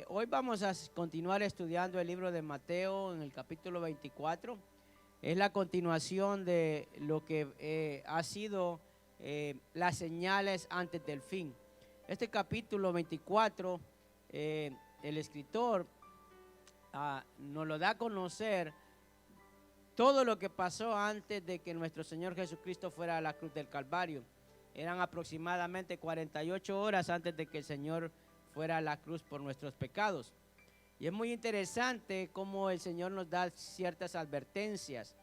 Hoy vamos a continuar estudiando el libro de Mateo en el capítulo 24. Es la continuación de lo que ha sido las señales antes del fin. Este capítulo 24, el escritor nos lo da a conocer todo lo que pasó antes de que nuestro Señor Jesucristo fuera a la cruz del Calvario. Eran aproximadamente 48 horas antes de que el Señor fuera a la cruz por nuestros pecados. Y es muy interesante cómo el Señor nos da ciertas advertencias.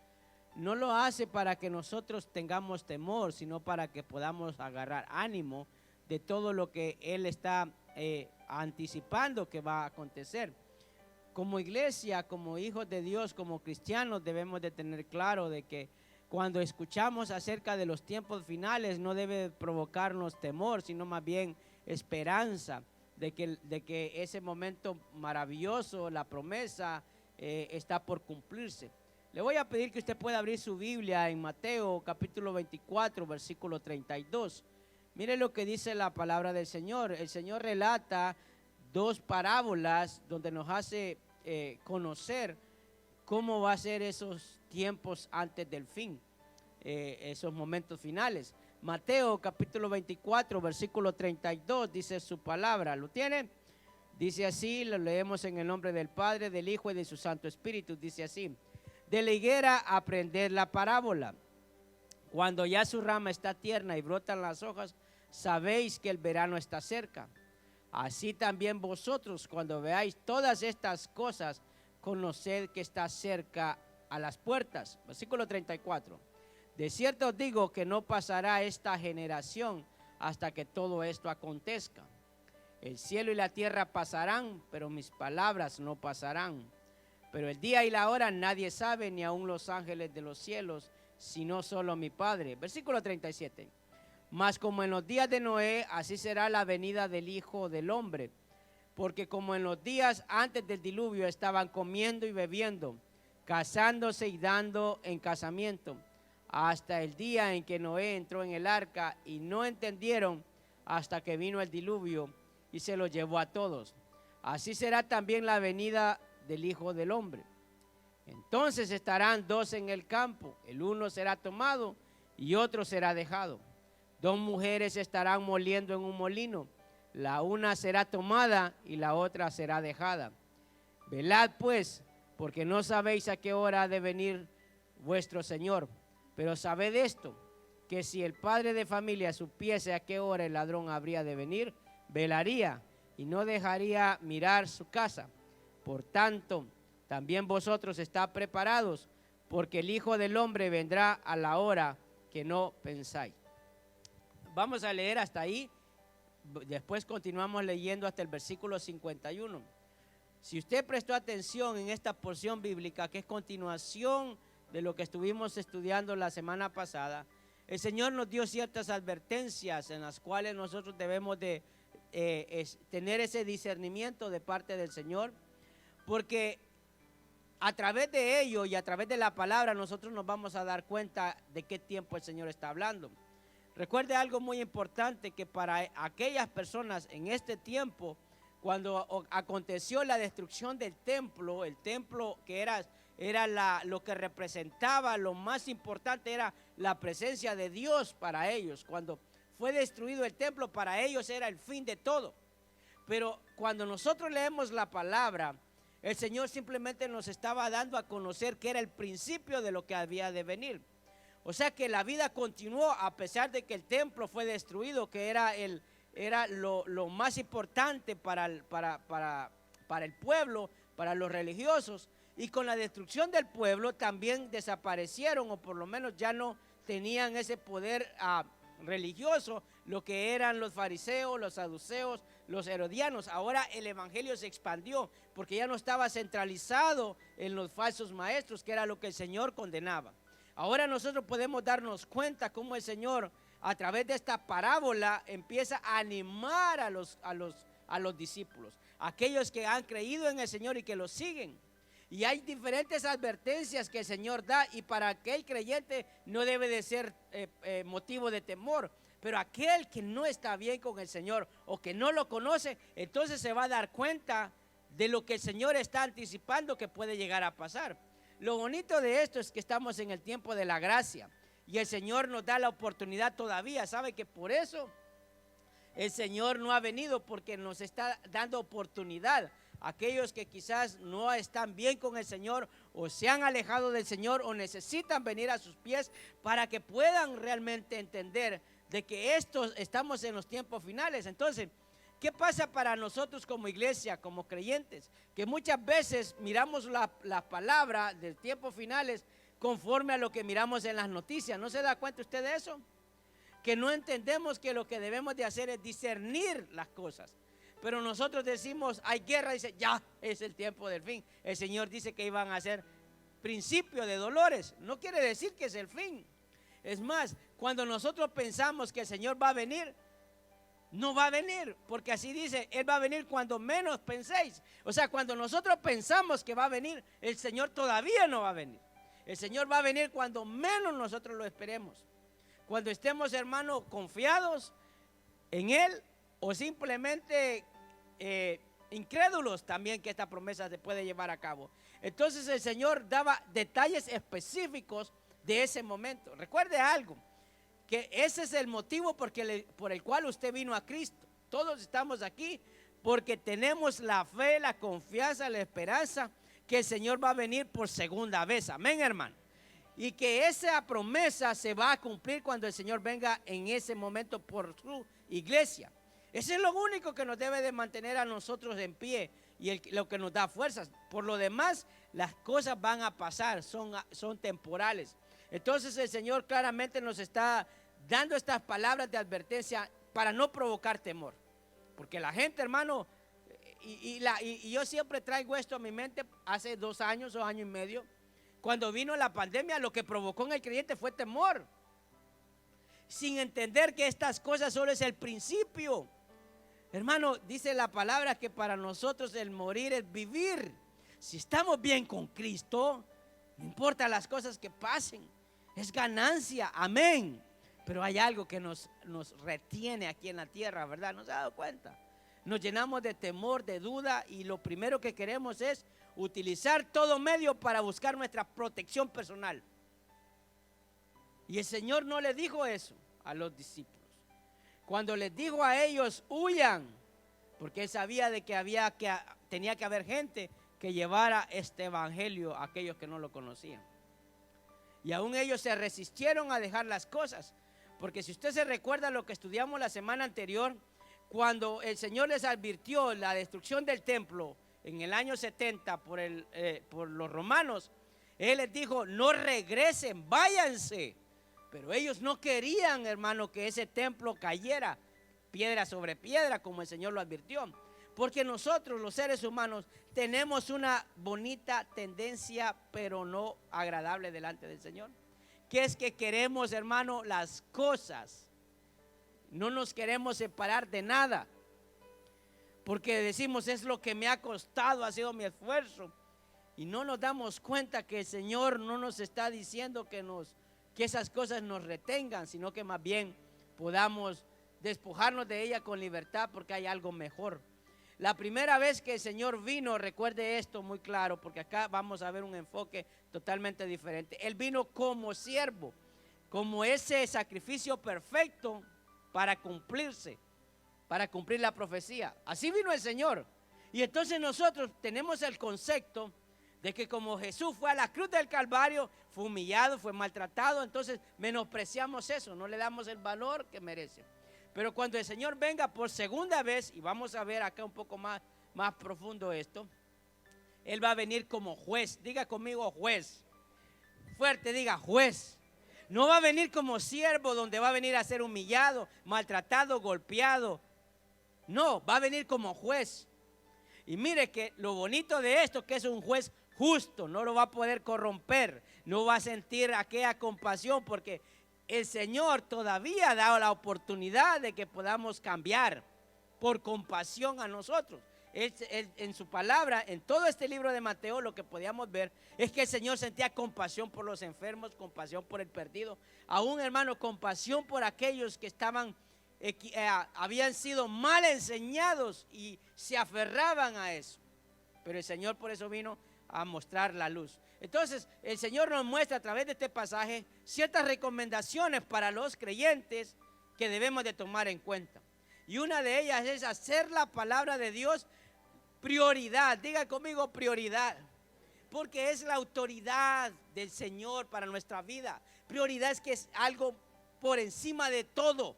No lo hace para que nosotros tengamos temor, sino para que podamos agarrar ánimo de todo lo que Él está anticipando que va a acontecer. Como iglesia, como hijos de Dios, como cristianos, debemos de tener claro de que cuando escuchamos acerca de los tiempos finales no debe provocarnos temor, sino más bien esperanza de que ese momento maravilloso, la promesa, está por cumplirse. Le voy a pedir que usted pueda abrir su Biblia en Mateo capítulo 24, versículo 32. Mire lo que dice la palabra del Señor. El Señor relata dos parábolas donde nos hace conocer cómo va a ser esos tiempos antes del fin, esos momentos finales. Mateo capítulo 24, versículo 32 dice su palabra. ¿Lo tiene? Dice así, lo leemos en el nombre del Padre, del Hijo y de su Santo Espíritu. Dice así: de la higuera aprended la parábola. Cuando ya su rama está tierna y brotan las hojas, sabéis que el verano está cerca. Así también vosotros, cuando veáis todas estas cosas, conoced que está cerca a las puertas. Versículo 34. De cierto os digo que no pasará esta generación hasta que todo esto acontezca. El cielo y la tierra pasarán, pero mis palabras no pasarán. Pero el día y la hora nadie sabe, ni aun los ángeles de los cielos, sino solo mi Padre. Versículo 37. Mas como en los días de Noé, así será la venida del Hijo del Hombre. Porque como en los días antes del diluvio estaban comiendo y bebiendo, casándose y dando en casamiento, hasta el día en que Noé entró en el arca, y no entendieron hasta que vino el diluvio y se lo llevó a todos. Así será también la venida del Hijo del Hombre. Entonces estarán dos en el campo, el uno será tomado y otro será dejado. Dos mujeres estarán moliendo en un molino, la una será tomada y la otra será dejada. Velad pues, porque no sabéis a qué hora ha de venir vuestro Señor. Pero sabed esto, que si el padre de familia supiese a qué hora el ladrón habría de venir, velaría y no dejaría mirar su casa. Por tanto, también vosotros estad preparados, porque el Hijo del Hombre vendrá a la hora que no pensáis. Vamos a leer hasta ahí, después continuamos leyendo hasta el versículo 51. Si usted prestó atención en esta porción bíblica, que es continuación de lo que estuvimos estudiando la semana pasada, el Señor nos dio ciertas advertencias en las cuales nosotros debemos de tener ese discernimiento de parte del Señor, porque a través de ello y a través de la palabra nosotros nos vamos a dar cuenta de qué tiempo el Señor está hablando. Recuerde algo muy importante, que para aquellas personas en este tiempo, cuando aconteció la destrucción del templo, el templo que era lo que representaba, lo más importante era la presencia de Dios para ellos. Cuando fue destruido el templo, para ellos era el fin de todo. Pero cuando nosotros leemos la palabra, el Señor simplemente nos estaba dando a conocer que era el principio de lo que había de venir. O sea que la vida continuó a pesar de que el templo fue destruido, que era lo más importante para el pueblo, para los religiosos. Y con la destrucción del pueblo también desaparecieron, o por lo menos ya no tenían ese poder religioso, lo que eran los fariseos, los saduceos, los herodianos. Ahora el evangelio se expandió porque ya no estaba centralizado en los falsos maestros, que era lo que el Señor condenaba. Ahora nosotros podemos darnos cuenta cómo el Señor, a través de esta parábola, empieza a animar a los discípulos, aquellos que han creído en el Señor y que lo siguen. Y hay diferentes advertencias que el Señor da, y para aquel creyente no debe de ser motivo de temor. Pero aquel que no está bien con el Señor o que no lo conoce, entonces se va a dar cuenta de lo que el Señor está anticipando que puede llegar a pasar. Lo bonito de esto es que estamos en el tiempo de la gracia y el Señor nos da la oportunidad todavía. ¿Sabe que por eso el Señor no ha venido? Porque nos está dando oportunidad. Aquellos que quizás no están bien con el Señor o se han alejado del Señor o necesitan venir a sus pies para que puedan realmente entender de que estamos en los tiempos finales. Entonces, ¿qué pasa para nosotros como iglesia, como creyentes? Que muchas veces miramos la palabra de tiempos finales conforme a lo que miramos en las noticias. ¿No se da cuenta usted de eso? Que no entendemos que lo que debemos de hacer es discernir las cosas. Pero nosotros decimos, hay guerra, dice, ya es el tiempo del fin. El Señor dice que iban a ser principio de dolores. No quiere decir que es el fin. Es más, cuando nosotros pensamos que el Señor va a venir, no va a venir, porque así dice, Él va a venir cuando menos penséis. O sea, cuando nosotros pensamos que va a venir, el Señor todavía no va a venir. El Señor va a venir cuando menos nosotros lo esperemos. Cuando estemos, hermanos, confiados en Él o simplemente incrédulos también que esta promesa se puede llevar a cabo. Entonces el Señor daba detalles específicos de ese momento. Recuerde algo, que ese es el motivo por el cual usted vino a Cristo. Todos estamos aquí porque tenemos la fe, la confianza, la esperanza que el Señor va a venir por segunda vez. Amén, hermano. Y que esa promesa se va a cumplir cuando el Señor venga en ese momento por su iglesia. Ese es lo único que nos debe de mantener a nosotros en pie y lo que nos da fuerzas. Por lo demás, las cosas van a pasar, son temporales. Entonces el Señor claramente nos está dando estas palabras de advertencia para no provocar temor. Porque la gente, hermano, y yo siempre traigo esto a mi mente hace 2 años o año y medio. Cuando vino la pandemia, lo que provocó en el creyente fue temor. Sin entender que estas cosas solo es el principio. Hermano, dice la palabra que para nosotros el morir es vivir. Si estamos bien con Cristo, no importa las cosas que pasen, es ganancia, amén. Pero hay algo que nos retiene aquí en la tierra, ¿verdad? ¿No se ha dado cuenta? Nos llenamos de temor, de duda y lo primero que queremos es utilizar todo medio para buscar nuestra protección personal. Y el Señor no le dijo eso a los discípulos. Cuando les dijo a ellos, huyan, porque Él sabía de que tenía que haber gente que llevara este evangelio a aquellos que no lo conocían. Y aún ellos se resistieron a dejar las cosas, porque si usted se recuerda lo que estudiamos la semana anterior, cuando el Señor les advirtió la destrucción del templo en el año 70 por los romanos, Él les dijo, no regresen, váyanse. Pero ellos no querían, hermano, que ese templo cayera piedra sobre piedra, como el Señor lo advirtió. Porque nosotros, los seres humanos, tenemos una bonita tendencia, pero no agradable delante del Señor. Que es que queremos, hermano, las cosas. No nos queremos separar de nada. Porque decimos, es lo que me ha costado, ha sido mi esfuerzo. Y no nos damos cuenta que el Señor no nos está diciendo que esas cosas nos retengan, sino que más bien podamos despojarnos de ella con libertad porque hay algo mejor. La primera vez que el Señor vino, recuerde esto muy claro, porque acá vamos a ver un enfoque totalmente diferente. Él vino como siervo, como ese sacrificio perfecto para cumplirse, para cumplir la profecía. Así vino el Señor. Y entonces nosotros tenemos el concepto de que como Jesús fue a la cruz del Calvario, fue humillado, fue maltratado, entonces menospreciamos eso, no le damos el valor que merece. Pero cuando el Señor venga por segunda vez, y vamos a ver acá un poco más profundo esto, Él va a venir como juez. Diga conmigo juez. Fuerte, diga juez. No va a venir como siervo donde va a venir a ser humillado, maltratado, golpeado. No, va a venir como juez. Y mire que lo bonito de esto que es un juez justo, no lo va a poder corromper, no va a sentir aquella compasión porque el Señor todavía ha dado la oportunidad de que podamos cambiar por compasión a nosotros. Él, en su palabra, en todo este libro de Mateo, lo que podíamos ver es que el Señor sentía compasión por los enfermos, compasión por el perdido, aún, hermano, compasión por aquellos que habían sido mal enseñados y se aferraban a eso. pero el Señor por eso vino a mostrar la luz. Entonces, el Señor nos muestra a través de este pasaje ciertas recomendaciones para los creyentes que debemos de tomar en cuenta. Y una de ellas es hacer la palabra de Dios prioridad. Diga conmigo prioridad. Porque es la autoridad del Señor para nuestra vida. Prioridad es que es algo por encima de todo.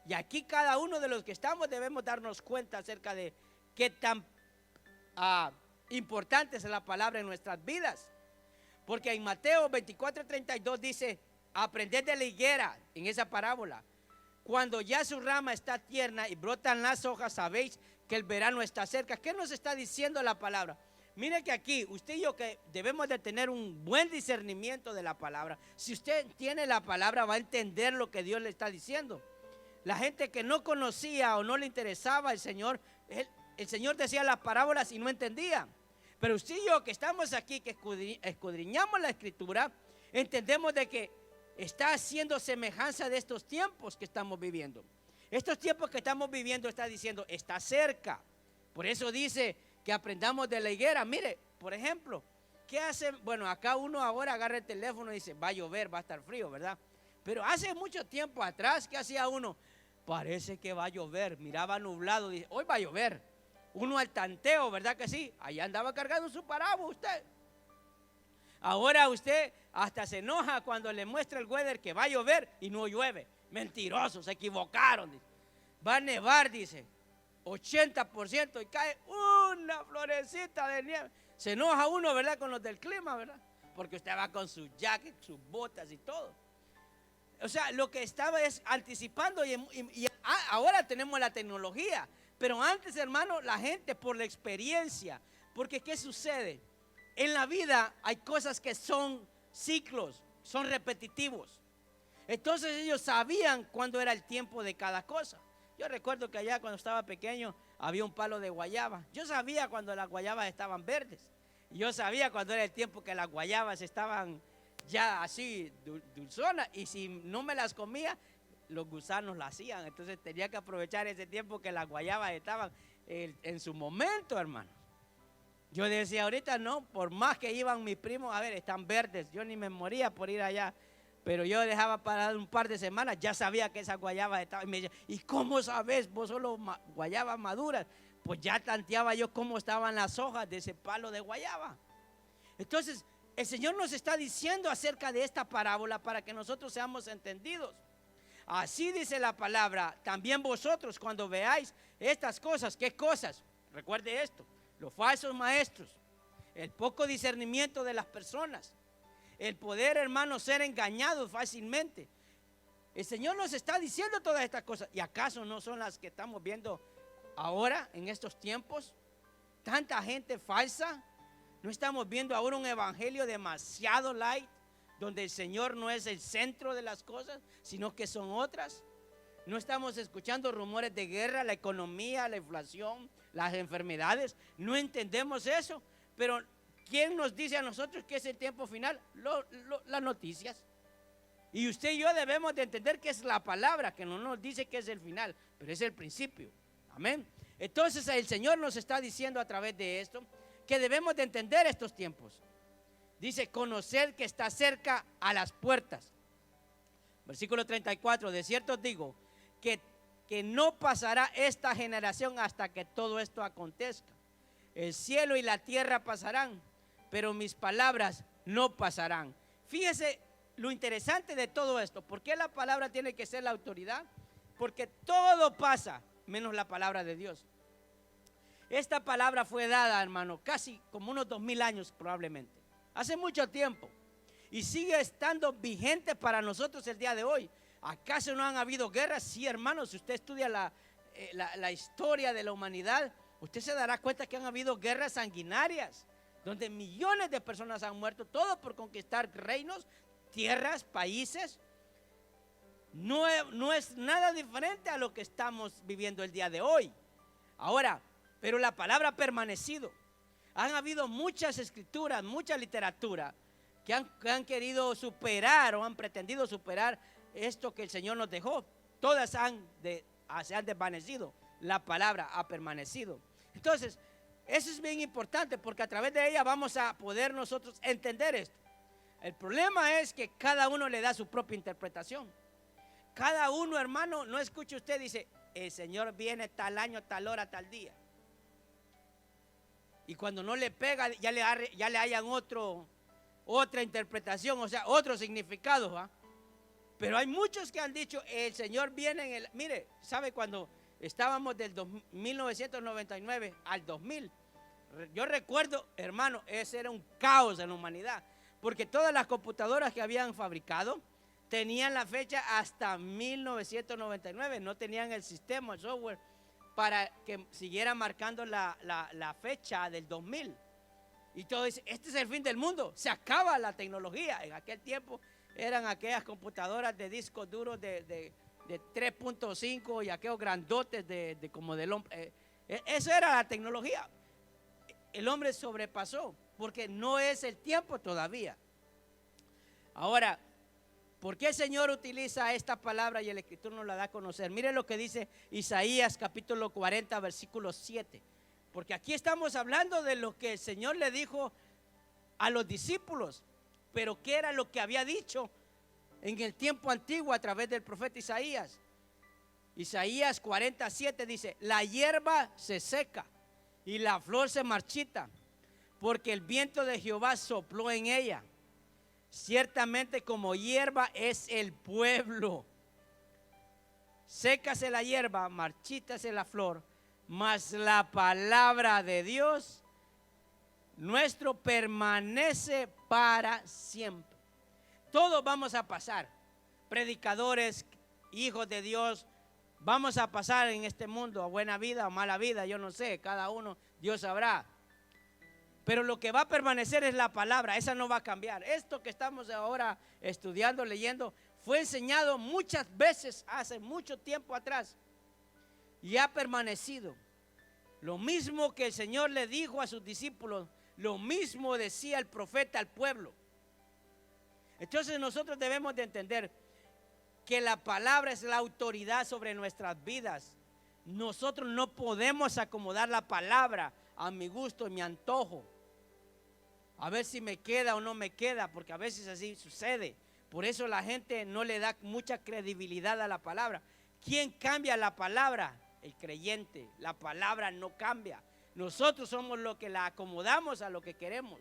Y aquí cada uno de los que estamos debemos darnos cuenta acerca de qué tan importante es la palabra en nuestras vidas. Porque en Mateo 24:32 dice, aprended de la higuera, en esa parábola. Cuando ya su rama está tierna y brotan las hojas, sabéis que el verano está cerca. ¿Qué nos está diciendo la palabra? Mire que aquí, usted y yo que debemos de tener un buen discernimiento de la palabra. Si usted tiene la palabra, va a entender lo que Dios le está diciendo. La gente que no conocía o no le interesaba al Señor, el Señor decía las parábolas y no entendía. Pero usted y yo que estamos aquí, que escudriñamos la Escritura, entendemos de que está haciendo semejanza de estos tiempos que estamos viviendo. Estos tiempos que estamos viviendo está diciendo, está cerca. Por eso dice que aprendamos de la higuera. Mire, por ejemplo, ¿qué hacen? Bueno, acá uno ahora agarra el teléfono y dice, va a llover, va a estar frío, ¿verdad? Pero hace mucho tiempo atrás, ¿qué hacía uno? Parece que va a llover, miraba nublado, dice, hoy va a llover. Uno al tanteo, ¿verdad que sí? Allá andaba cargando su paraguas usted. Ahora usted hasta se enoja cuando le muestra el weather que va a llover y no llueve. Mentirosos, se equivocaron. Dice. Va a nevar, dice, 80% y cae una florecita de nieve. Se enoja uno, ¿verdad? Con los del clima, ¿verdad? Porque usted va con su jacket, sus botas y todo. O sea, lo que estaba es anticipando y ahora tenemos la tecnología. Pero antes, hermano, la gente por la experiencia. Porque ¿qué sucede? En la vida hay cosas que son ciclos, son repetitivos. Entonces ellos sabían cuándo era el tiempo de cada cosa. Yo recuerdo que allá cuando estaba pequeño había un palo de guayaba. Yo sabía cuando las guayabas estaban verdes. Y yo sabía cuando era el tiempo que las guayabas estaban ya así dulzonas. Y si no me las comía, los gusanos las hacían. Entonces tenía que aprovechar ese tiempo que las guayabas estaban en su momento, hermano. Yo decía, ahorita no, por más que iban mis primos, a ver, están verdes. Yo ni me moría por ir allá. Pero yo dejaba para un par de semanas, ya sabía que esas guayabas estaban. Y me decía, ¿y cómo sabes? Vos solo guayabas maduras. Pues ya tanteaba yo cómo estaban las hojas de ese palo de guayaba. Entonces, el Señor nos está diciendo acerca de esta parábola para que nosotros seamos entendidos. Así dice la palabra, también vosotros cuando veáis estas cosas, ¿qué cosas? Recuerde esto, los falsos maestros, el poco discernimiento de las personas, el poder, hermano, ser engañados fácilmente. El Señor nos está diciendo todas estas cosas. ¿Y acaso no son las que estamos viendo ahora en estos tiempos? Tanta gente falsa. ¿No estamos viendo ahora un evangelio demasiado light? Donde el Señor no es el centro de las cosas, sino que son otras. No estamos escuchando rumores de guerra, la economía, la inflación, las enfermedades. No entendemos eso. Pero ¿quién nos dice a nosotros que es el tiempo final? Las noticias. Y usted y yo debemos de entender que es la palabra, que no nos dice que es el final, pero es el principio. Amén. Entonces el Señor nos está diciendo a través de esto que debemos de entender estos tiempos. Dice, conocer que está cerca a las puertas. Versículo 34, de cierto os digo que no pasará esta generación hasta que todo esto acontezca. El cielo y la tierra pasarán, pero mis palabras no pasarán. Fíjese lo interesante de todo esto. ¿Por qué la palabra tiene que ser la autoridad? Porque todo pasa, menos la palabra de Dios. Esta palabra fue dada, hermano, casi como unos 2000 años probablemente. Hace mucho tiempo. Y sigue estando vigente para nosotros el día de hoy. ¿Acaso no han habido guerras? Sí, hermano, si usted estudia la historia de la humanidad, usted se dará cuenta que han habido guerras sanguinarias, donde millones de personas han muerto, todo por conquistar reinos, tierras, países. No es nada diferente a lo que estamos viviendo el día de hoy. Ahora, pero la palabra ha permanecido. Han habido muchas escrituras, mucha literatura que han querido superar o han pretendido superar esto que el Señor nos dejó. Todas se han desvanecido. La palabra ha permanecido. Entonces, Eso es bien importante porque a través de ella vamos a poder nosotros entender esto. El problema es que cada uno le da su propia interpretación. Cada uno, hermano, no escuche usted, dice, el Señor viene tal año, tal hora, tal día. Y cuando no le pega, ya le hayan otra interpretación, o sea, otro significado, ¿va? Pero hay muchos que han dicho, el Señor viene en el... Mire, ¿sabe cuando estábamos del 1999 al 2000? Yo recuerdo, hermano, ese era un caos en la humanidad, porque todas las computadoras que habían fabricado tenían la fecha hasta 1999, no tenían el sistema, el software, para que siguiera marcando la fecha del 2000. Y todo dice, este es el fin del mundo, se acaba la tecnología. En aquel tiempo eran aquellas computadoras de discos duros de 3.5 y aquellos grandotes como del hombre. Eso era la tecnología. El hombre sobrepasó porque no es el tiempo todavía. Ahora, ¿por qué el Señor utiliza esta palabra y el Escritor nos la da a conocer? Mire lo que dice Isaías capítulo 40 versículo 7. Porque aquí estamos hablando de lo que el Señor le dijo a los discípulos. Pero ¿qué era lo que había dicho en el tiempo antiguo a través del profeta Isaías? Isaías 47 dice, la hierba se seca y la flor se marchita, porque el viento de Jehová sopló en ella. Ciertamente como hierba es el pueblo. Sécase la hierba, marchítase la flor, mas la palabra de Dios nuestro permanece para siempre. Todos vamos a pasar, predicadores, hijos de Dios, vamos a pasar en este mundo a buena vida o mala vida, yo no sé, cada uno, Dios sabrá. Pero lo que va a permanecer es la palabra, esa no va a cambiar. Esto que estamos ahora estudiando, leyendo, fue enseñado muchas veces hace mucho tiempo atrás y ha permanecido. Lo mismo que el Señor le dijo a sus discípulos, lo mismo decía el profeta al pueblo. Entonces nosotros debemos de entender que la palabra es la autoridad sobre nuestras vidas. Nosotros no podemos acomodar la palabra a mi gusto y mi antojo, a ver si me queda o no me queda, porque a veces así sucede. Por eso la gente no le da mucha credibilidad a la palabra. ¿Quién cambia la palabra? El creyente. La palabra no cambia. Nosotros somos los que la acomodamos a lo que queremos.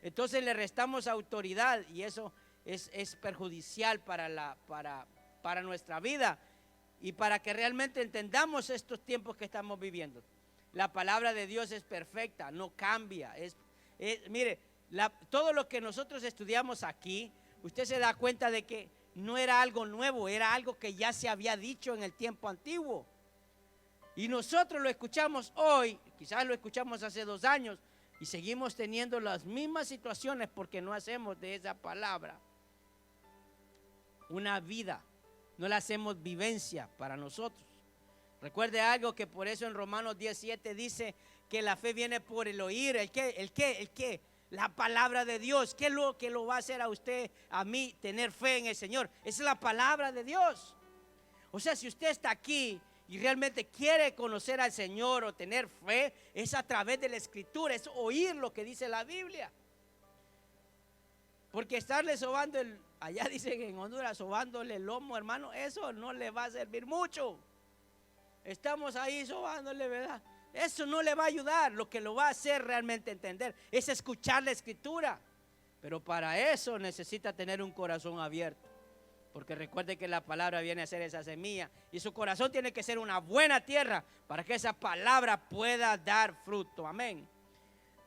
Entonces le restamos autoridad y eso es perjudicial para nuestra vida y para que realmente entendamos estos tiempos que estamos viviendo. La palabra de Dios es perfecta, no cambia. Mire, todo lo que nosotros estudiamos aquí, usted se da cuenta de que no era algo nuevo, era algo que ya se había dicho en el tiempo antiguo. Y nosotros lo escuchamos hoy, quizás lo escuchamos hace 2 años y seguimos teniendo las mismas situaciones porque no hacemos de esa palabra una vida, no la hacemos vivencia para nosotros. Recuerde algo que por eso en Romanos 17 dice que la fe viene por el oír. ¿El qué? La palabra de Dios. ¿Qué es lo que lo va a hacer a usted, a mí, tener fe en el Señor? Es la palabra de Dios. O sea, si usted está aquí y realmente quiere conocer al Señor o tener fe, es a través de la Escritura, es oír lo que dice la Biblia. Porque estarle sobando allá dicen en Honduras, sobándole el lomo, hermano, eso no le va a servir mucho. Estamos ahí sobándole, ¿verdad? Eso no le va a ayudar. Lo que lo va a hacer realmente entender es escuchar la Escritura. Pero para eso necesita tener un corazón abierto. Porque recuerde que la palabra viene a ser esa semilla. Y su corazón tiene que ser una buena tierra para que esa palabra pueda dar fruto. Amén.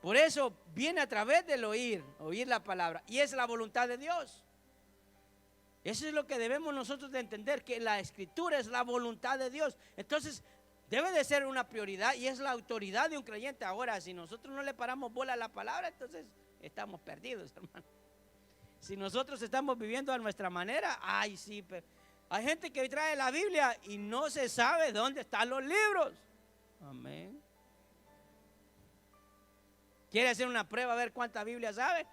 Por eso viene a través del oír la palabra. Y es la voluntad de Dios. Eso es lo que debemos nosotros de entender, que la Escritura es la voluntad de Dios. Entonces debe de ser una prioridad y es la autoridad de un creyente. Ahora, si nosotros no le paramos bola a la palabra, entonces estamos perdidos, hermano. Si nosotros estamos viviendo a nuestra manera, ay sí, pero hay gente que trae la Biblia y no se sabe dónde están los libros. Amén. ¿Quiere hacer una prueba a ver cuánta Biblia sabe?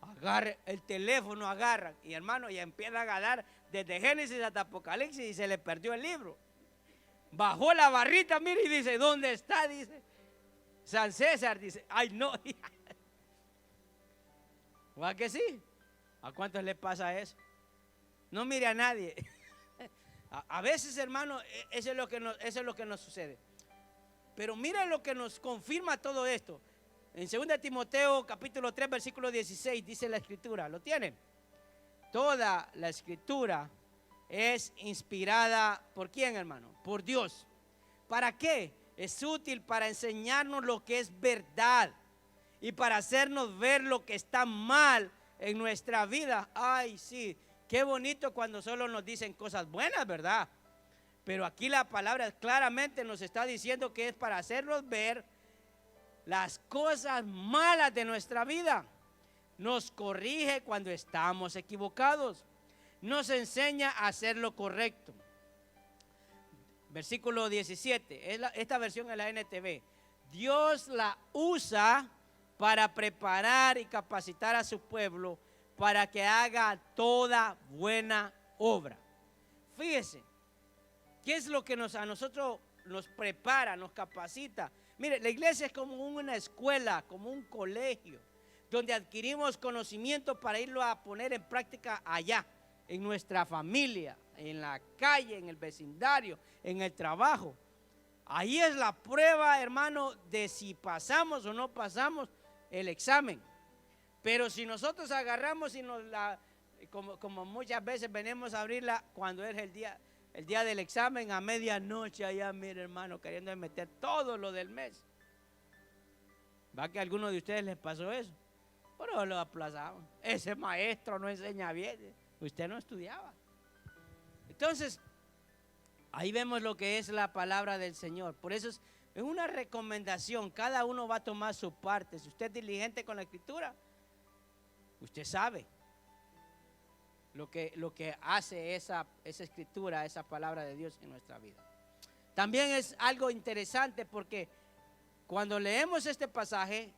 Agarre el teléfono, agarra y hermano, y empieza a agarrar desde Génesis hasta Apocalipsis y se le perdió el libro. Bajó la barrita, mire, y dice, ¿dónde está? Dice, San César dice, ay no. ¿O a que sí? ¿A cuántos les pasa eso? No mire a nadie. A veces, hermano, eso es lo que nos sucede. Pero mira lo que nos confirma todo esto. En 2 Timoteo capítulo 3 versículo 16 dice la escritura, ¿lo tienen? Toda la escritura es inspirada, ¿por quién, hermano? Por Dios. ¿Para qué? Es útil para enseñarnos lo que es verdad y para hacernos ver lo que está mal en nuestra vida. Ay, sí, qué bonito cuando solo nos dicen cosas buenas, ¿verdad? Pero aquí la palabra claramente nos está diciendo que es para hacernos ver las cosas malas de nuestra vida. Nos corrige cuando estamos equivocados. Nos enseña a hacer lo correcto. Versículo 17, esta versión es la NTV. Dios la usa para preparar y capacitar a su pueblo para que haga toda buena obra. Fíjese, ¿qué es lo que a nosotros nos prepara, nos capacita? Mire, la iglesia es como una escuela, como un colegio, donde adquirimos conocimiento para irlo a poner en práctica allá, en nuestra familia, en la calle, en el vecindario, en el trabajo. Ahí es la prueba, hermano, de si pasamos o no pasamos el examen. Pero si nosotros agarramos y como muchas veces venimos a abrirla cuando es el día del examen a medianoche, allá, mire, hermano, queriendo meter todo lo del mes. ¿Va que a alguno de ustedes les pasó eso? Pero lo aplazaban. Ese maestro no enseña bien. Usted no estudiaba. Entonces, ahí vemos lo que es la palabra del Señor. Por eso es una recomendación. Cada uno va a tomar su parte. Si usted es diligente con la escritura, usted sabe lo que hace esa escritura, esa palabra de Dios en nuestra vida. También es algo interesante porque cuando leemos este pasaje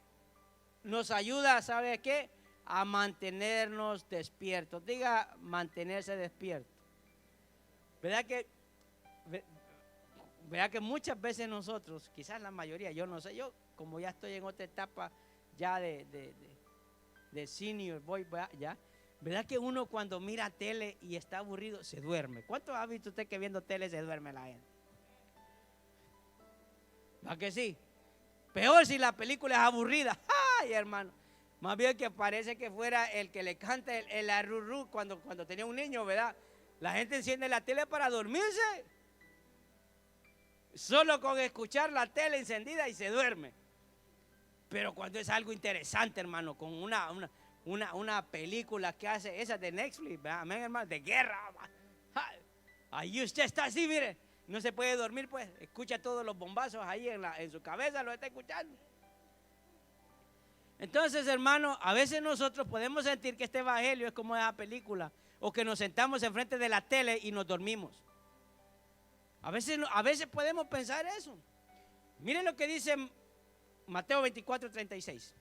nos ayuda, ¿sabe qué? A mantenernos despiertos. Diga, mantenerse despierto. ¿Verdad que muchas veces nosotros, quizás la mayoría, yo no sé, yo como ya estoy en otra etapa ya de senior, voy ya, ¿verdad que uno cuando mira tele y está aburrido se duerme? ¿Cuánto ha visto usted que viendo tele se duerme la gente? ¿Va que sí? Peor si la película es aburrida. ¡Ay, hermano! Más bien que parece que fuera el que le canta el arrurú cuando tenía un niño, ¿verdad? La gente enciende la tele para dormirse. Solo con escuchar la tele encendida y se duerme. Pero cuando es algo interesante, hermano, con una película que hace, esa de Netflix, ¿verdad? Amén, hermano, de guerra. Ahí usted está así, mire, no se puede dormir, pues, escucha todos los bombazos ahí en su cabeza, lo está escuchando. Entonces, hermano, a veces nosotros podemos sentir que este evangelio es como esa película, o que nos sentamos enfrente de la tele y nos dormimos. A veces podemos pensar eso. Miren lo que dice Mateo 24:36.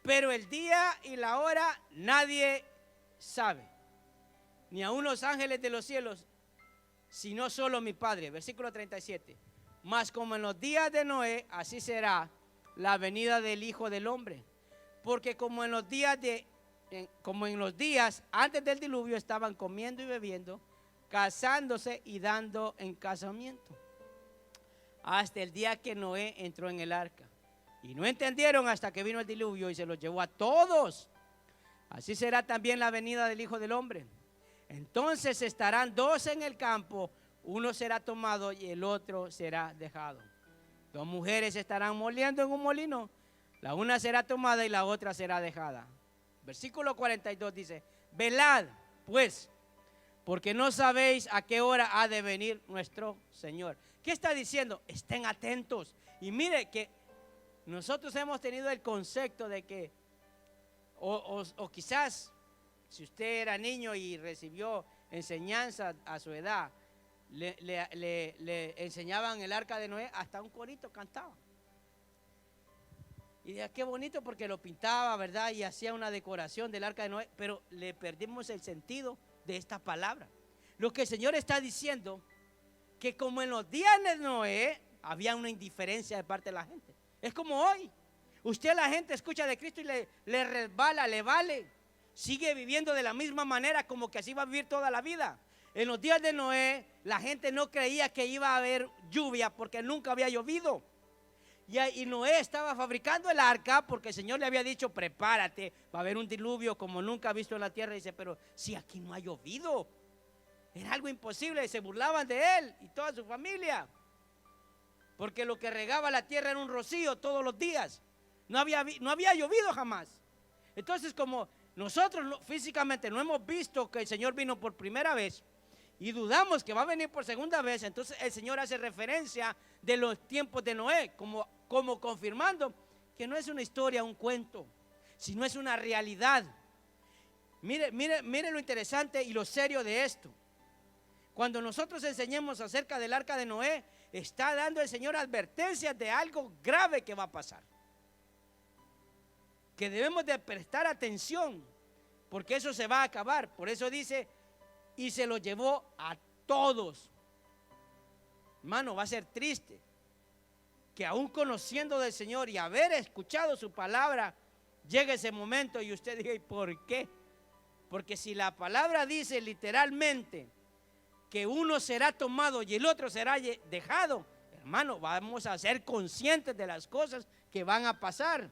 Pero el día y la hora nadie sabe, ni aun los ángeles de los cielos, sino solo mi Padre. Versículo 37. Mas como en los días de Noé, así será la venida del Hijo del Hombre. Porque como en los días antes del diluvio estaban comiendo y bebiendo, casándose y dando en casamiento, hasta el día que Noé entró en el arca. Y no entendieron hasta que vino el diluvio y se los llevó a todos. Así será también la venida del Hijo del Hombre. Entonces estarán dos en el campo, uno será tomado y el otro será dejado. Dos mujeres estarán moliendo en un molino, la una será tomada y la otra será dejada. Versículo 42 dice: velad pues, porque no sabéis a qué hora ha de venir nuestro Señor. ¿Qué está diciendo? Estén atentos. Y mire que nosotros hemos tenido el concepto de que, o quizás, si usted era niño y recibió enseñanza a su edad, le enseñaban el arca de Noé, hasta un corito cantaba. Y decía, qué bonito porque lo pintaba, ¿verdad? Y hacía una decoración del arca de Noé, pero le perdimos el sentido de esta palabra. Lo que el Señor está diciendo, que como en los días de Noé había una indiferencia de parte de la gente. Es como hoy. Usted, la gente escucha de Cristo y le resbala, le vale. Sigue viviendo de la misma manera como que así va a vivir toda la vida. En los días de Noé, la gente no creía que iba a haber lluvia porque nunca había llovido. Y Noé estaba fabricando el arca porque el Señor le había dicho, prepárate, va a haber un diluvio como nunca ha visto en la tierra. Y dice, pero si aquí no ha llovido. Era algo imposible, y se burlaban de él y toda su familia. Porque lo que regaba la tierra era un rocío todos los días. No había llovido jamás. Entonces, como nosotros físicamente no hemos visto que el Señor vino por primera vez y dudamos que va a venir por segunda vez, entonces el Señor hace referencia de los tiempos de Noé, como confirmando que no es una historia, un cuento, sino es una realidad. Mire lo interesante y lo serio de esto. Cuando nosotros enseñemos acerca del arca de Noé, está dando el Señor advertencias de algo grave que va a pasar, que debemos de prestar atención, porque eso se va a acabar. Por eso dice, y se lo llevó a todos. Hermano, va a ser triste que aún conociendo del Señor y haber escuchado su palabra, llegue ese momento y usted diga, ¿y por qué? Porque si la palabra dice literalmente que uno será tomado y el otro será dejado, hermano, vamos a ser conscientes de las cosas que van a pasar.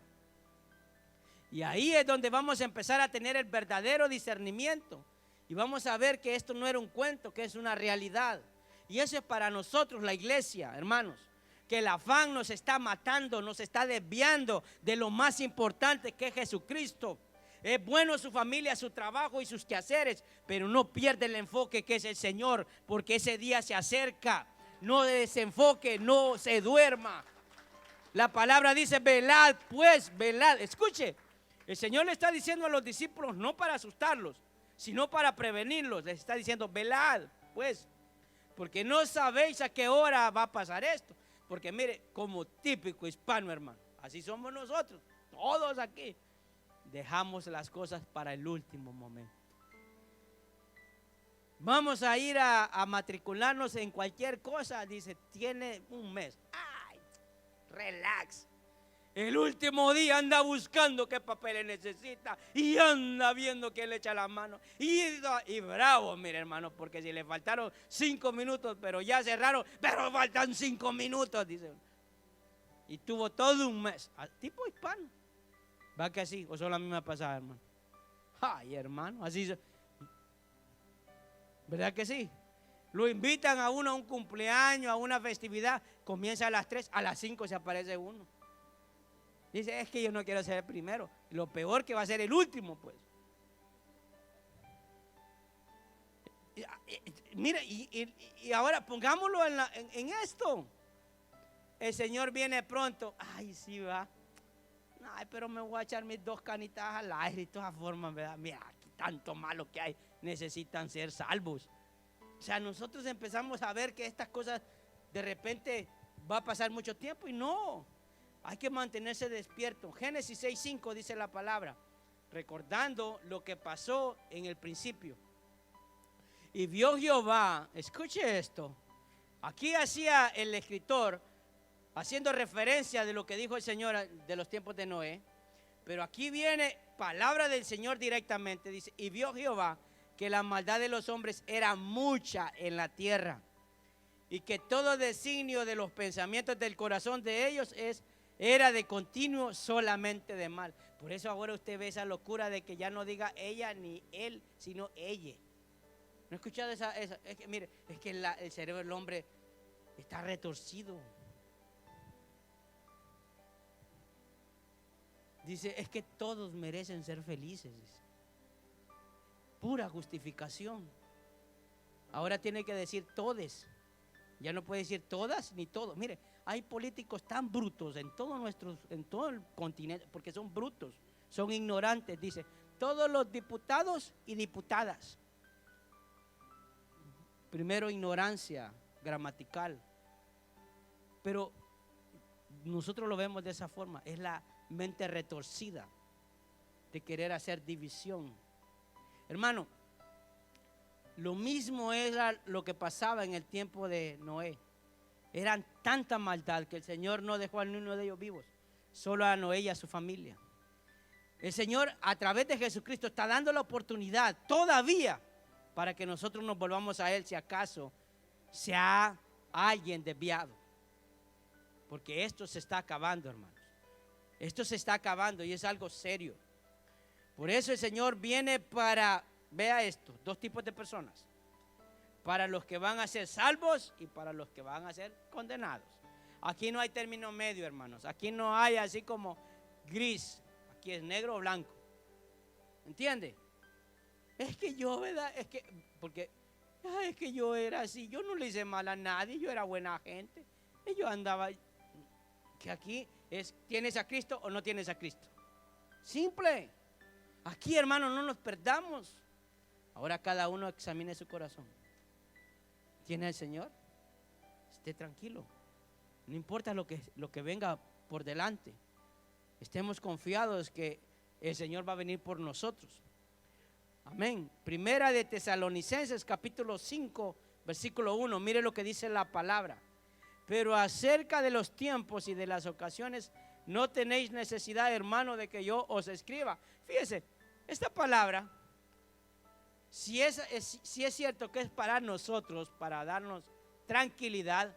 Y ahí es donde vamos a empezar a tener el verdadero discernimiento. Y vamos a ver que esto no era un cuento, que es una realidad. Y eso es para nosotros, la iglesia, hermanos. Que el afán nos está matando, nos está desviando de lo más importante, que es Jesucristo. Es bueno su familia, su trabajo y sus quehaceres, pero no pierde el enfoque que es el Señor, porque ese día se acerca. No desenfoque, no se duerma. La palabra dice, velad pues, velad. Escuche, el Señor le está diciendo a los discípulos, no para asustarlos, sino para prevenirlos. Les está diciendo, velad pues, porque no sabéis a qué hora va a pasar esto. Porque mire, como típico hispano, hermano, así somos nosotros, todos aquí. Dejamos las cosas para el último momento. Vamos a ir a matricularnos en cualquier cosa. Dice, tiene un mes. Ay, relax. El último día anda buscando qué papeles necesita y anda viendo quién le echa la mano. Y bravo, mire, hermano, porque si le faltaron 5 minutos, pero ya cerraron, pero faltan 5 minutos, dice. Y tuvo todo un mes. Tipo hispano. ¿Va que así? ¿O solo a mí me ha pasado, hermano? Ay, hermano, así. ¿Verdad que sí? Lo invitan a uno a un cumpleaños, a una festividad. Comienza a las 3, a las 5 se aparece uno. Dice, es que yo no quiero ser el primero. Lo peor que va a ser el último, pues. Mira, y ahora pongámoslo en esto. El Señor viene pronto. Ay, sí va. Ay, pero me voy a echar mis 2 canitas al aire y todas formas, ¿verdad? Mira, aquí tanto malo que hay, necesitan ser salvos. O sea, nosotros empezamos a ver que estas cosas de repente va a pasar mucho tiempo y no, hay que mantenerse despierto. Génesis 6:5 dice la palabra, recordando lo que pasó en el principio. Y vio Jehová, escuche esto, aquí hacía el escritor haciendo referencia de lo que dijo el Señor de los tiempos de Noé, pero aquí viene palabra del Señor directamente, dice, y vio Jehová que la maldad de los hombres era mucha en la tierra, y que todo designio de los pensamientos del corazón de ellos era de continuo solamente de mal. Por eso ahora usted ve esa locura de que ya no diga ella ni él, sino ella. ¿No ha escuchado esa? Es que, mire, es que el cerebro del hombre está retorcido. Dice, es que todos merecen ser felices. Pura justificación. Ahora tiene que decir todes. Ya no puede decir todas ni todos. Mire, hay políticos tan brutos en todo el continente, porque son brutos, son ignorantes. Dice, todos los diputados y diputadas. Primero, ignorancia gramatical. Pero nosotros lo vemos de esa forma. Es la mente retorcida de querer hacer división. Hermano, lo mismo era lo que pasaba en el tiempo de Noé. Eran tanta maldad que el Señor no dejó a ninguno de ellos vivos. solo a Noé y a su familia. El Señor a través de Jesucristo está dando la oportunidad todavía para que nosotros nos volvamos a Él si acaso se ha alguien desviado. Porque esto se está acabando, hermanos. Esto se está acabando y es algo serio. Por eso el Señor viene para, vea esto, dos tipos de personas. Para los que van a ser salvos y para los que van a ser condenados. Aquí no hay término medio, hermanos. Aquí no hay así como gris. Aquí es negro o blanco. ¿Entiende? Es que yo, ¿verdad? Es que yo era así. Yo no le hice mal a nadie. Yo era buena gente. Y yo andaba. Que aquí es, ¿tienes a Cristo o no tienes a Cristo? Simple. Aquí, hermanos, no nos perdamos. Ahora cada uno examine su corazón. ¿Tiene al Señor? Esté tranquilo. No importa lo que venga por delante. Estemos confiados que el Señor va a venir por nosotros. Amén. Primera de Tesalonicenses capítulo 5 versículo 1. Mire lo que dice la palabra. Pero acerca de los tiempos y de las ocasiones no tenéis necesidad, hermano, de que yo os escriba. Fíjese, esta palabra, si es cierto que es para nosotros, para darnos tranquilidad,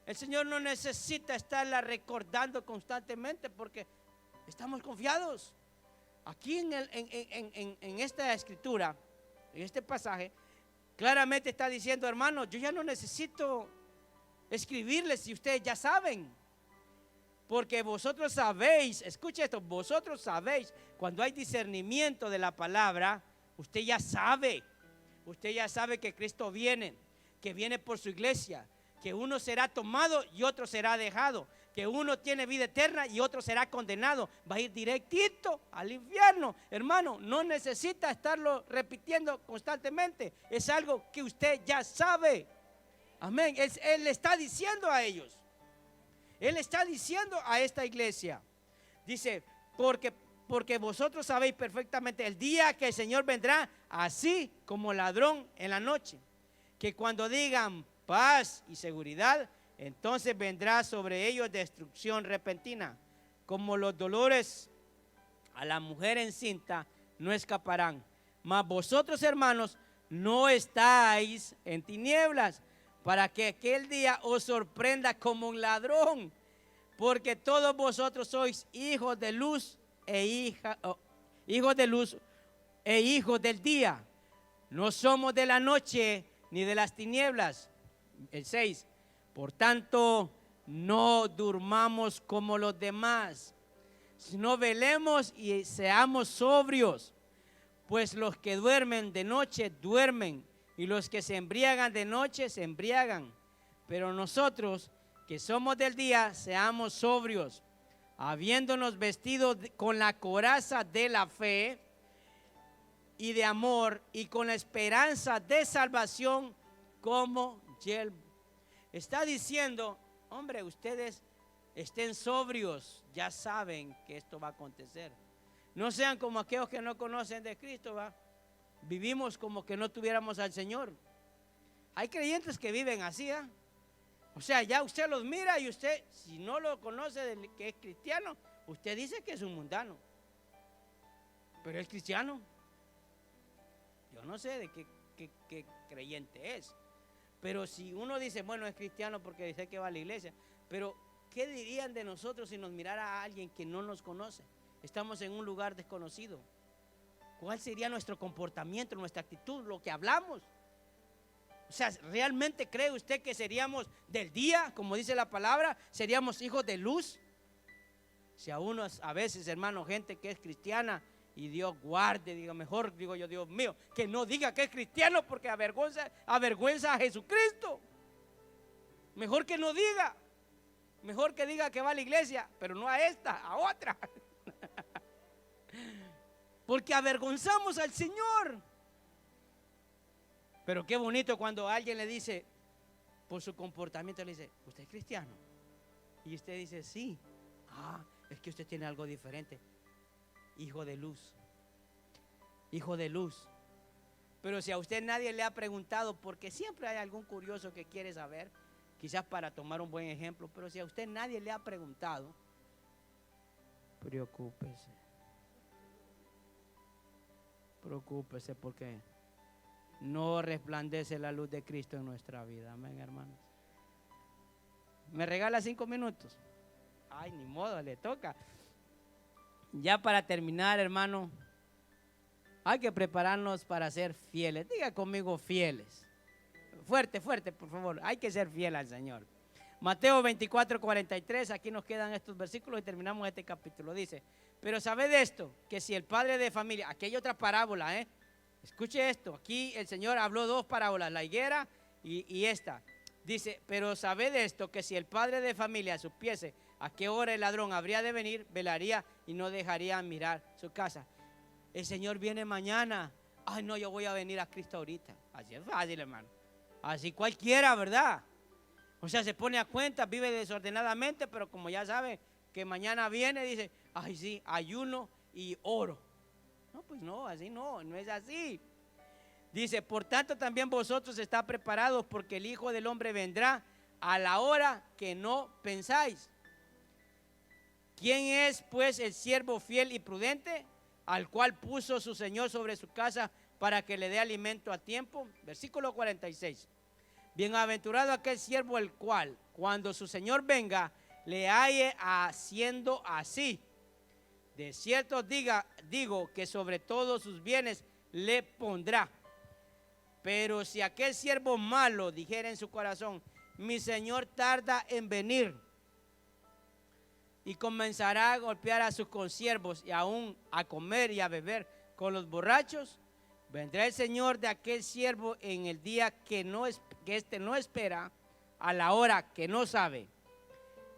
el Señor no necesita estarla recordando constantemente porque estamos confiados. Aquí en esta escritura, en este pasaje, claramente está diciendo, hermano, yo ya no necesito escribirles si ustedes ya saben. Porque vosotros sabéis, escuche esto, vosotros sabéis, cuando hay discernimiento de la palabra, usted ya sabe que Cristo viene, que viene por su iglesia, que uno será tomado y otro será dejado, que uno tiene vida eterna y otro será condenado, va a ir directito al infierno. Hermano, no necesita estarlo repitiendo constantemente, es algo que usted ya sabe. Amén, él le está diciendo a ellos. Él está diciendo a esta iglesia, dice, porque vosotros sabéis perfectamente el día que el Señor vendrá, así como ladrón en la noche, que cuando digan paz y seguridad, entonces vendrá sobre ellos destrucción repentina, como los dolores a la mujer encinta no escaparán. Mas vosotros, hermanos, no estáis en tinieblas, para que aquel día os sorprenda como un ladrón, porque todos vosotros sois hijos de luz hijos del día. No somos de la noche ni de las tinieblas. El 6. Por tanto, no durmamos como los demás, sino velemos y seamos sobrios, pues los que duermen de noche duermen, y los que se embriagan de noche se embriagan. Pero nosotros que somos del día, seamos sobrios, habiéndonos vestido con la coraza de la fe y de amor, y con la esperanza de salvación como yelmo. Está diciendo, hombre, ustedes estén sobrios, ya saben que esto va a acontecer. No sean como aquellos que no conocen de Cristo, ¿va? Vivimos como que no tuviéramos al Señor. Hay creyentes que viven así, ¿eh? O sea, ya usted los mira y usted, si no lo conoce que es cristiano, usted dice que es un mundano. Pero es cristiano. Yo no sé de qué creyente es. Pero si uno dice, bueno, es cristiano porque dice que va a la iglesia, pero ¿qué dirían de nosotros si nos mirara a alguien que no nos conoce? Estamos en un lugar desconocido. ¿Cuál sería nuestro comportamiento, nuestra actitud, lo que hablamos? O sea, ¿realmente cree usted que seríamos del día, como dice la palabra? ¿Seríamos hijos de luz? Si a uno a veces, hermano, gente que es cristiana, y Dios guarde, digo, mejor digo yo, Dios mío, que no diga que es cristiano porque avergüenza a Jesucristo. Mejor que no diga. Mejor que diga que va a la iglesia, pero no a esta, a otra. Porque avergonzamos al Señor. Pero qué bonito cuando alguien le dice, por su comportamiento, le dice, ¿usted es cristiano? Y usted dice, sí. Ah, es que usted tiene algo diferente. Hijo de luz. Hijo de luz. Pero si a usted nadie le ha preguntado, porque siempre hay algún curioso que quiere saber, quizás para tomar un buen ejemplo, pero si a usted nadie le ha preguntado, Preocúpese. Preocúpese porque no resplandece la luz de Cristo en nuestra vida. Amén, hermanos. ¿Me regala 5 minutos? Ay, ni modo, le toca. Ya para terminar, hermano, hay que prepararnos para ser fieles. Diga conmigo fieles. Fuerte, fuerte, por favor. Hay que ser fiel al Señor. Mateo 24:43, aquí nos quedan estos versículos y terminamos este capítulo. Dice, pero sabed esto, que si el padre de familia, aquí hay otra parábola, escuche esto, aquí el Señor habló 2 parábolas, la higuera y esta. Dice, pero sabed esto, que si el padre de familia supiese a qué hora el ladrón habría de venir, velaría y no dejaría mirar su casa. El Señor viene mañana. Ay, no, yo voy a venir a Cristo ahorita. Así es fácil, hermano. Así cualquiera, ¿verdad? O sea, se pone a cuenta, vive desordenadamente, pero como ya sabe que mañana viene, dice, ay, sí, ayuno y oro. No, pues no, así no es así. Dice, por tanto también vosotros estáis preparados, porque el Hijo del Hombre vendrá a la hora que no pensáis. ¿Quién es pues el siervo fiel y prudente, al cual puso su Señor sobre su casa para que le dé alimento a tiempo? Versículo 46. Bienaventurado aquel siervo el cual, cuando su Señor venga, le halle haciendo así. De cierto digo que sobre todos sus bienes le pondrá. Pero si aquel siervo malo dijera en su corazón, mi Señor tarda en venir, y comenzará a golpear a sus consiervos y aún a comer y a beber con los borrachos, vendrá el Señor de aquel siervo en el día que éste no espera, a la hora que no sabe.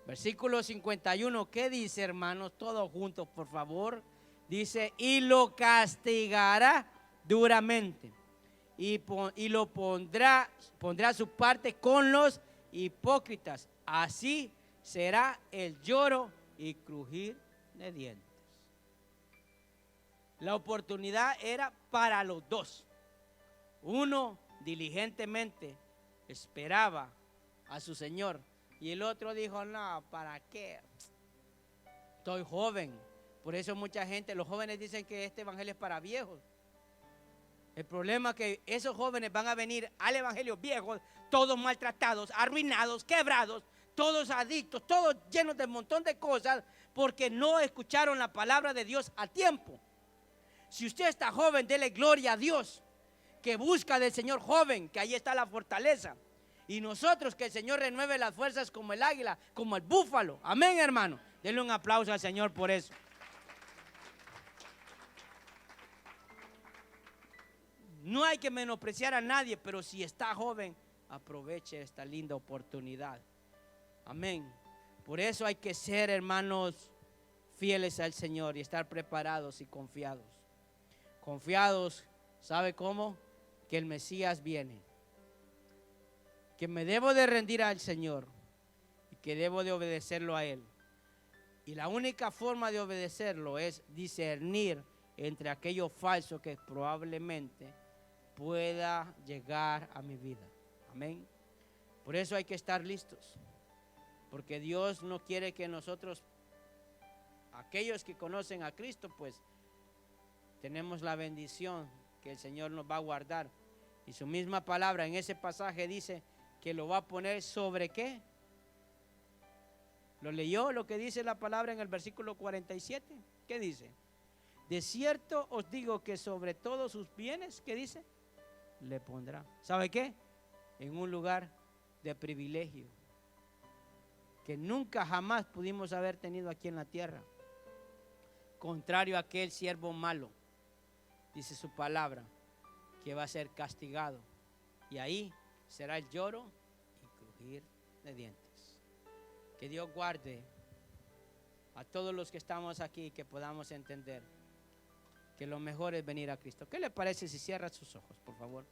Versículo 51, ¿qué dice, hermanos? Todos juntos, por favor. Dice, y lo castigará duramente, y lo pondrá su parte con los hipócritas. Así será el lloro y crujir de dientes. La oportunidad era para los dos. Uno diligentemente esperaba a su Señor y el otro dijo, no, ¿para qué? Estoy joven. Por eso mucha gente, los jóvenes dicen que este evangelio es para viejos. El problema es que esos jóvenes van a venir al evangelio viejos, todos maltratados, arruinados, quebrados, todos adictos, todos llenos de un montón de cosas, porque no escucharon la palabra de Dios a tiempo. Si usted está joven, dele gloria a Dios, que busca del Señor joven, que ahí está la fortaleza. Y nosotros, que el Señor renueve las fuerzas como el águila, como el búfalo. Amén, hermano. Denle un aplauso al Señor por eso. No hay que menospreciar a nadie, pero si está joven, aproveche esta linda oportunidad. Amén. Por eso hay que ser, hermanos, fieles al Señor y estar preparados y confiados. Confiados, ¿sabe cómo? Que el Mesías viene. Que me debo de rendir al Señor y que debo de obedecerlo a Él. Y la única forma de obedecerlo es discernir entre aquello falso que probablemente pueda llegar a mi vida. Amén. Por eso hay que estar listos. Porque Dios no quiere que nosotros, aquellos que conocen a Cristo, pues tenemos la bendición que el Señor nos va a guardar. Y su misma palabra en ese pasaje dice que lo va a poner sobre ¿qué? ¿Lo leyó lo que dice la palabra en el versículo 47? ¿Qué dice? De cierto os digo que sobre todos sus bienes, ¿qué dice? Le pondrá. ¿Sabe qué? En un lugar de privilegio que nunca jamás pudimos haber tenido aquí en la tierra. Contrario a aquel siervo malo, dice su palabra, que va a ser castigado. Y ahí será el lloro y crujir de dientes. Que Dios guarde a todos los que estamos aquí, que podamos entender que lo mejor es venir a Cristo. ¿Qué le parece si cierra sus ojos, por favor?